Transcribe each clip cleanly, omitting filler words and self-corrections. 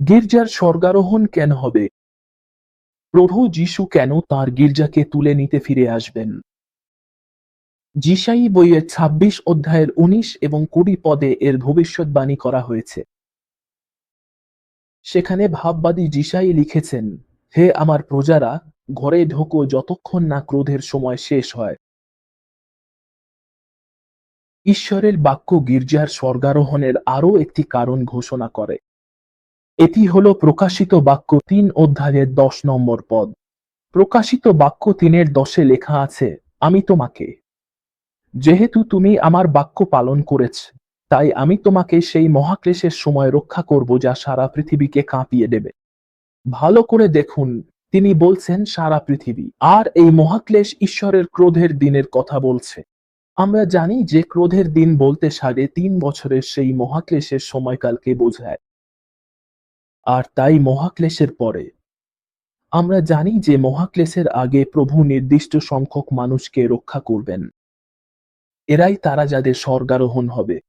গির্জার স্বর্গারোহণ কেন হবে? প্রভু যিশু কেন তাঁর গির্জাকে তুলে নিতে ফিরে আসবেন? যিশাই বইয়ের ২৬ অধ্যায়ের ১৯ এবং ২০ পদে এর ভবিষ্যদ্বাণী করা হয়েছে। সেখানে ভাববাদী যিশাই লিখেছেন, হে আমার প্রজারা, ঘরে ঢোকো যতক্ষণ না ক্রোধের সময় শেষ হয়। ঈশ্বরের বাক্য গির্জার স্বর্গারোহণের আরও একটি কারণ ঘোষণা করে। এটি হল প্রকাশিত বাক্য ৩ অধ্যায়ের ১০ নম্বর পদ। প্রকাশিত বাক্য ৩-এর ১০-এ লেখা আছে, আমি তোমাকে, যেহেতু তুমি আমার বাক্য পালন করেছ, তাই আমি তোমাকে সেই মহাক্লেশের সময় রক্ষা করব যা সারা পৃথিবীকে কাঁপিয়ে দেবে। ভালো করে দেখুন, তিনি বলছেন সারা পৃথিবী, আর এই মহাক্লেশ ঈশ্বরের ক্রোধের দিনের কথা বলছে। আমরা জানি যে ক্রোধের দিন বলতে ৩.৫ বছরের সেই মহাক্লেশের সময়কালকে বোঝায়। আর তাই মহাক্লেশের পরে আমরা জানি যে মহাক্লেশের আগে প্রভু নির্দিষ্ট সংখ্যক মানুষকে রক্ষা করবেন। এরাই তারা যাদের স্বর্গারোহণ হবে।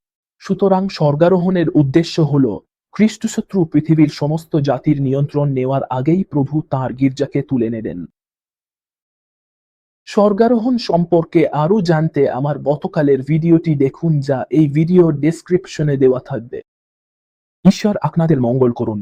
সুতরাং স্বর্গারোহণের উদ্দেশ্য হল খ্রিস্টশত্রু পৃথিবীর সমস্ত জাতির নিয়ন্ত্রণ নেওয়ার আগেই প্রভু তাঁর গির্জাকে তুলে নেবেন। স্বর্গারোহণ সম্পর্কে আরও জানতে আমার গতকালের ভিডিওটি দেখুন, যা এই ভিডিওর ডেসক্রিপশনে দেওয়া থাকবে। ঈশ্বর আপনাদের মঙ্গল করুন।